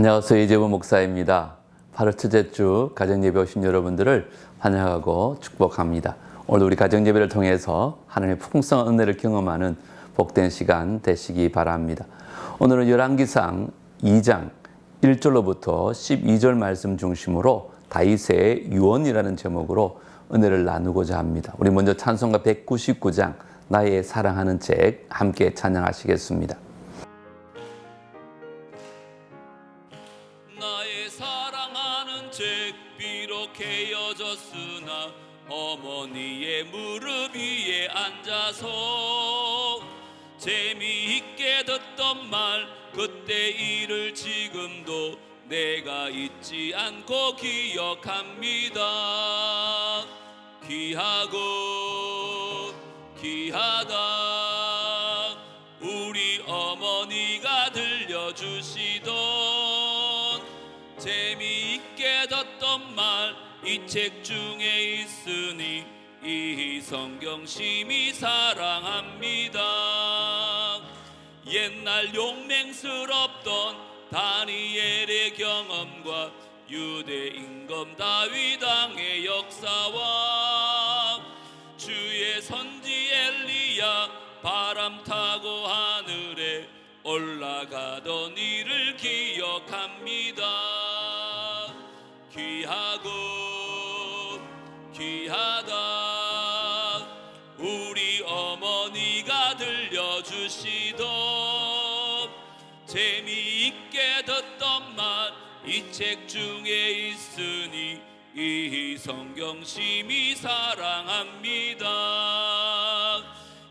안녕하세요. 이재범 목사입니다. 8월 첫째 주 가정예배 오신 여러분들을 환영하고 축복합니다. 오늘 우리 가정예배를 통해서 하나님의 풍성한 은혜를 경험하는 복된 시간 되시기 바랍니다. 오늘은 열왕기상 2장 1절로부터 12절 말씀 중심으로 다윗의 유언이라는 제목으로 은혜를 나누고자 합니다. 우리 먼저 찬송가 199장 나의 사랑하는 책 함께 찬양하시겠습니다. 나의 사랑하는 책 비록 헤어졌으나 어머니의 무릎 위에 앉아서 재미있게 듣던 말 그때 일을 지금도 내가 잊지 않고 기억합니다. 귀하고 귀하다 우리 어머니가 들려주시던 재미있게 듣던 말 이 책 중에 있으니 이 성경 심히 사랑합니다. 옛날 용맹스럽던 다니엘의 경험과 유대 임금 다윗 왕의 역사와 주의 선지 엘리야 바람 타고 하늘에 올라가던 일을 기억합니다. 귀하고 귀하다 우리 어머니가 들려주시던 재미있게 듣던 말 이 책 중에 있으니 이 성경 심히 사랑합니다.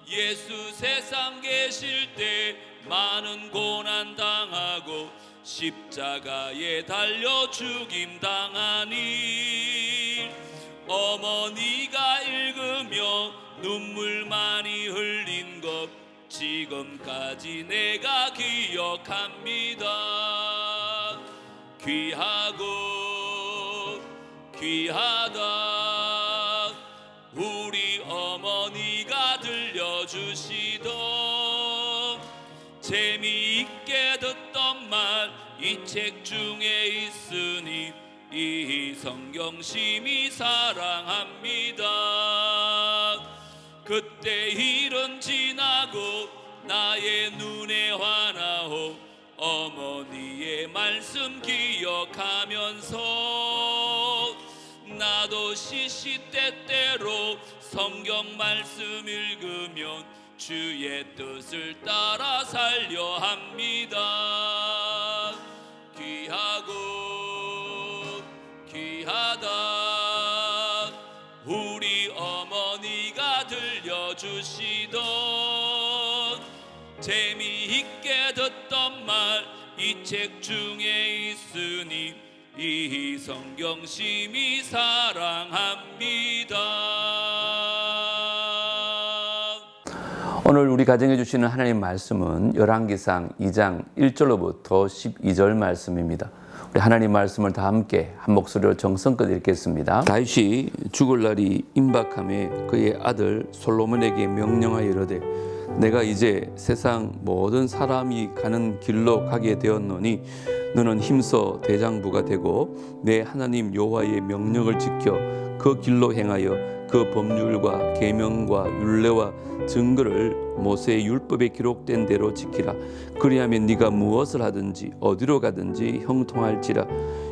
예수 세상 계실 때 많은 고난 당하고 십자가에 달려 죽임 당하니 어머니가 읽으며 눈물 많이 흘린 것 지금까지 내가 기억합니다. 귀하고 귀하다 우리 어머니가 들려주시던 재미있게 듣던 말 이 책 중에 있으니 이 성경 심히 사랑합니다. 그때 일은 지나고 나의 눈에 환하오 어머니의 말씀 기억하면서 나도 시시때때로 성경 말씀 읽으면 주의 뜻을 따라 살려 합니다. 귀하고 귀하다 우리 어머니가 들려주시던 재미있게 듣던 말 이 책 중에 있으니 이 성경 심히 사랑합니다. 오늘 우리 가정해 주시는 하나님 말씀은 열왕기상 2장 1절로부터 12절 말씀입니다. 우리 하나님 말씀을 다 함께 한 목소리로 정성껏 읽겠습니다. 다윗이 죽을 날이 임박함에 그의 아들 솔로몬에게 명령하여 이르되 내가 이제 세상 모든 사람이 가는 길로 가게 되었노니 너는 힘써 대장부가 되고 내 하나님 여호와의 명령을 지켜 그 길로 행하여 그 법률과 계명과 율례와 증거를 모세의 율법에 기록된 대로 지키라. 그리하면 네가 무엇을 하든지 어디로 가든지 형통할지라.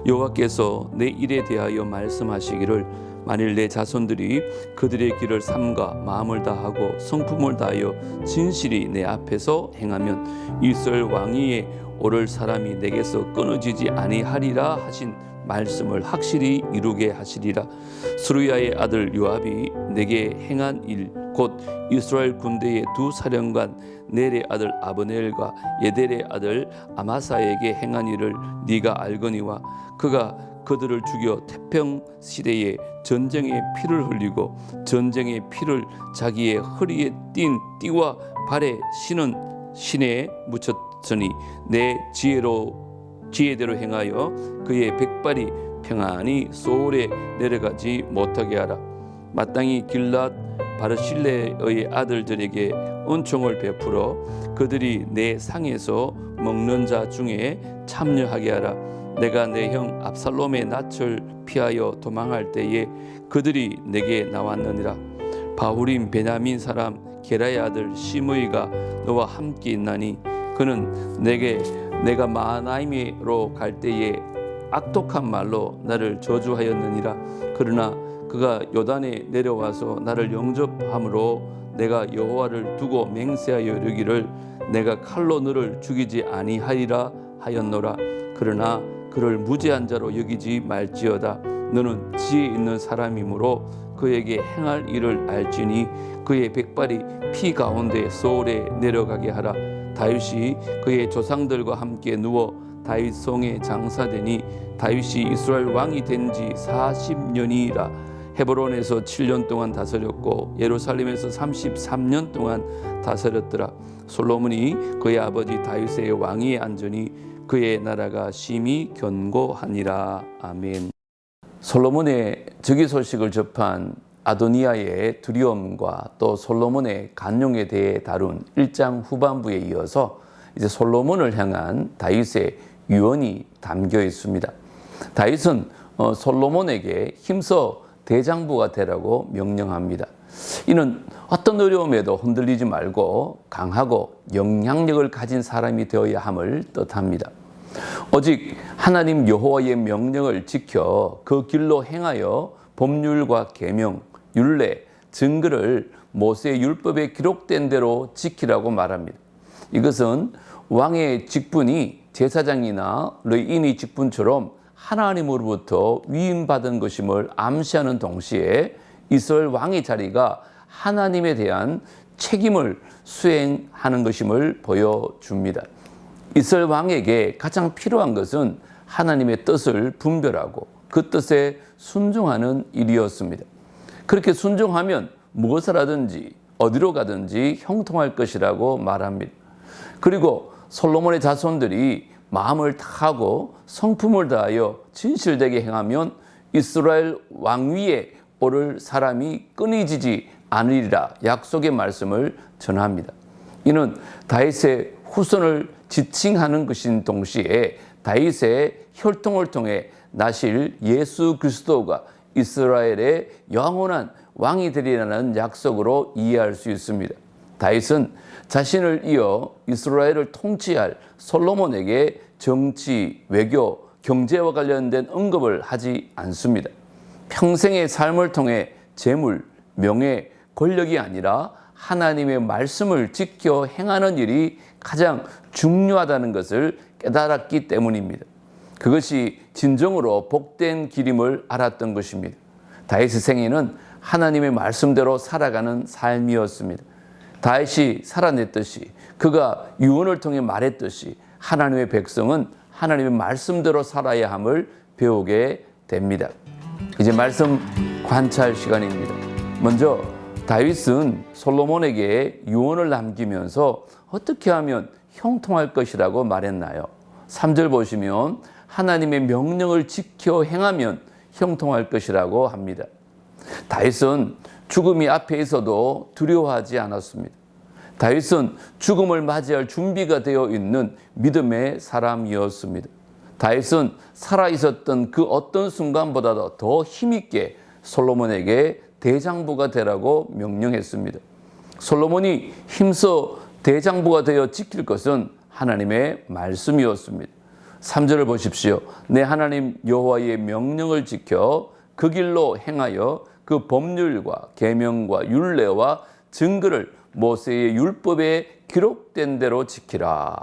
여호와께서 내 일에 대하여 말씀하시기를 만일 내 자손들이 그들의 길을 삼가 마음을 다하고 성품을 다하여 진실이 내 앞에서 행하면 이스라엘 왕위에 오를 사람이 내게서 끊어지지 아니하리라 하신 말씀을 확실히 이루게 하시리라. 스루야의 아들 요압이 내게 행한 일 곧 이스라엘 군대의 두 사령관 넬의 아들 아브넬과 예델의 아들 아마사에게 행한 일을 네가 알거니와 그가 그들을 죽여 태평 시대에 전쟁의 피를 흘리고 전쟁의 피를 자기의 허리에 띤 띠와 발에 신은 신에 묻혔으니 내 지혜대로 행하여 그의 백발이 평안히 소울에 내려가지 못하게 하라. 마땅히 길랏 바르실레의 아들들에게 은총을 베풀어 그들이 내 상에서 먹는 자 중에 참여하게 하라. 내가 내 형 압살롬의 낯을 피하여 도망할 때에 그들이 내게 나왔느니라. 바후림 베냐민 사람 게라의 아들 시므이가 너와 함께 있나니 그는 내가 마하나임으로 갈 때에 악독한 말로 나를 저주하였느니라. 그러나 그가 요단에 내려와서 나를 영접함으로 내가 여호와를 두고 맹세하여 이르기를 내가 칼로 너를 죽이지 아니하리라 하였노라. 그러나 그를 무죄한 자로 여기지 말지어다. 너는 지혜 있는 사람이므로 그에게 행할 일을 알지니 그의 백발이 피 가운데 소홀에 내려가게 하라. 다윗이 그의 조상들과 함께 누워 다윗 성에 장사되니 다윗이 이스라엘 왕이 된 지 40년이라. 헤브론에서 7년 동안 다스렸고 예루살렘에서 33년 동안 다스렸더라. 솔로몬이 그의 아버지 다윗의 왕위에 앉으니 그의 나라가 심히 견고하니라. 아멘. 솔로몬의 즉위 소식을 접한 아도니아의 두려움과 또 솔로몬의 간용에 대해 다룬 1장 후반부에 이어서 이제 솔로몬을 향한 다윗의 유언이 담겨 있습니다. 다윗은 솔로몬에게 힘써 대장부가 되라고 명령합니다. 이는 어떤 어려움에도 흔들리지 말고 강하고 영향력을 가진 사람이 되어야 함을 뜻합니다. 오직 하나님 여호와의 명령을 지켜 그 길로 행하여 법률과 계명, 율례, 증거를 모세의 율법에 기록된 대로 지키라고 말합니다. 이것은 왕의 직분이 제사장이나 레위인의 직분처럼 하나님으로부터 위임받은 것임을 암시하는 동시에 이스라엘 왕의 자리가 하나님에 대한 책임을 수행하는 것임을 보여줍니다. 이스라엘 왕에게 가장 필요한 것은 하나님의 뜻을 분별하고 그 뜻에 순종하는 일이었습니다. 그렇게 순종하면 무엇을 하든지 어디로 가든지 형통할 것이라고 말합니다. 그리고 솔로몬의 자손들이 마음을 다하고 성품을 다하여 진실되게 행하면 이스라엘 왕위에 오를 사람이 끊이지지 않으리라 약속의 말씀을 전합니다. 이는 다윗의 후손을 지칭하는 것인 동시에 다윗의 혈통을 통해 나실 예수 그리스도가 이스라엘의 영원한 왕이 되리라는 약속으로 이해할 수 있습니다. 다윗은 자신을 이어 이스라엘을 통치할 솔로몬에게 정치, 외교, 경제와 관련된 언급을 하지 않습니다. 평생의 삶을 통해 재물, 명예, 권력이 아니라 하나님의 말씀을 지켜 행하는 일이 가장 중요하다는 것을 깨달았기 때문입니다. 그것이 진정으로 복된 길임을 알았던 것입니다. 다윗의 생애는 하나님의 말씀대로 살아가는 삶이었습니다. 다윗이 살아냈듯이 그가 유언을 통해 말했듯이 하나님의 백성은 하나님의 말씀대로 살아야 함을 배우게 됩니다. 이제 말씀 관찰 시간입니다. 먼저 다윗은 솔로몬에게 유언을 남기면서 어떻게 하면 형통할 것이라고 말했나요? 3절 보시면 하나님의 명령을 지켜 행하면 형통할 것이라고 합니다. 다윗은 죽음이 앞에 있어도 두려워하지 않았습니다. 다윗은 죽음을 맞이할 준비가 되어 있는 믿음의 사람이었습니다. 다윗은 살아있었던 그 어떤 순간보다도 더 힘있게 솔로몬에게 대장부가 되라고 명령했습니다. 솔로몬이 힘써 대장부가 되어 지킬 것은 하나님의 말씀이었습니다. 3절을 보십시오. 내 하나님 여호와의 명령을 지켜 그 길로 행하여 그 법률과 계명과 율례와 증거를 모세의 율법에 기록된 대로 지키라.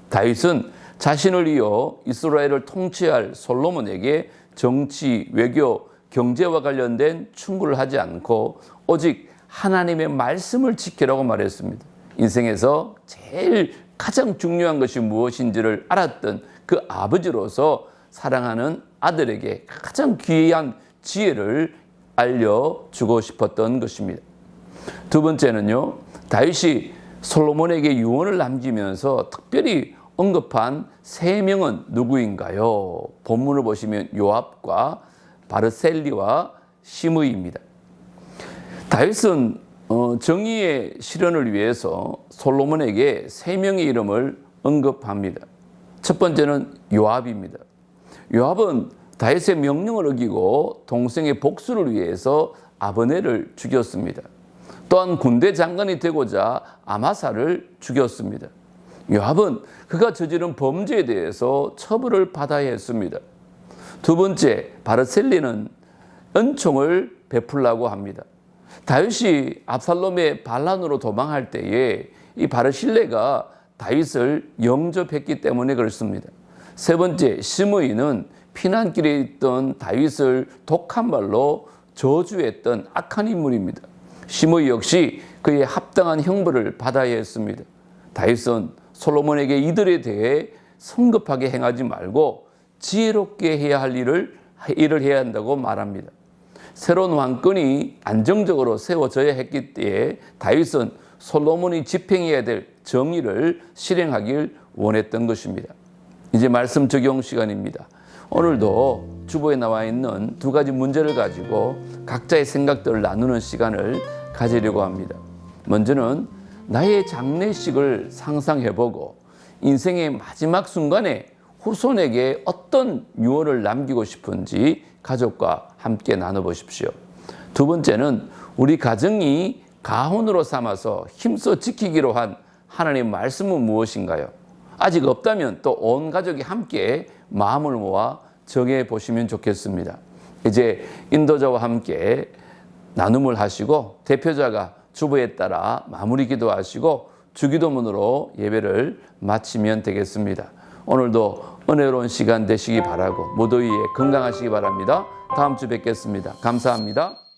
다윗은 자신을 이어 이스라엘을 통치할 솔로몬에게 정치, 외교, 경제와 관련된 충고를 하지 않고 오직 하나님의 말씀을 지키라고 말했습니다. 인생에서 제일 가장 중요한 것이 무엇인지를 알았던 그 아버지로서 사랑하는 아들에게 가장 귀한 지혜를 알려주고 싶었던 것입니다. 두 번째는요, 다윗이 솔로몬에게 유언을 남기면서 특별히 언급한 세 명은 누구인가요? 본문을 보시면 요압과 바르셀리와 시므이입니다. 다윗은 정의의 실현을 위해서 솔로몬에게 세 명의 이름을 언급합니다. 첫 번째는 요압입니다. 요압은 다윗의 명령을 어기고 동생의 복수를 위해서 아브넬을 죽였습니다. 또한 군대 장관이 되고자 아마사를 죽였습니다. 요압은 그가 저지른 범죄에 대해서 처벌을 받아야 했습니다. 두 번째, 바르셀리는 은총을 베풀라고 합니다. 다윗이 압살롬의 반란으로 도망할 때에 이 바르실레가 다윗을 영접했기 때문에 그렇습니다. 세 번째, 시므이는 피난길에 있던 다윗을 독한 말로 저주했던 악한 인물입니다. 시므이 역시 그의 합당한 형벌을 받아야 했습니다. 다윗은 솔로몬에게 이들에 대해 성급하게 행하지 말고 지혜롭게 해야 할 일을 해야 한다고 말합니다. 새로운 왕권이 안정적으로 세워져야 했기 때에 다윗은 솔로몬이 집행해야 될 정의를 실행하길 원했던 것입니다. 이제 말씀 적용 시간입니다. 오늘도 주보에 나와 있는 두 가지 문제를 가지고 각자의 생각들을 나누는 시간을 가지려고 합니다. 먼저는 나의 장례식을 상상해보고 인생의 마지막 순간에 후손에게 어떤 유언을 남기고 싶은지 가족과 함께 나눠보십시오. 두 번째는 우리 가정이 가훈으로 삼아서 힘써 지키기로 한 하나님의 말씀은 무엇인가요? 아직 없다면 또 온 가족이 함께 마음을 모아 정해 보시면 좋겠습니다. 이제 인도자와 함께 나눔을 하시고 대표자가 주보에 따라 마무리 기도하시고 주기도문으로 예배를 마치면 되겠습니다. 오늘도 은혜로운 시간 되시기 바라고 무더위에 건강하시기 바랍니다. 다음 주 뵙겠습니다. 감사합니다.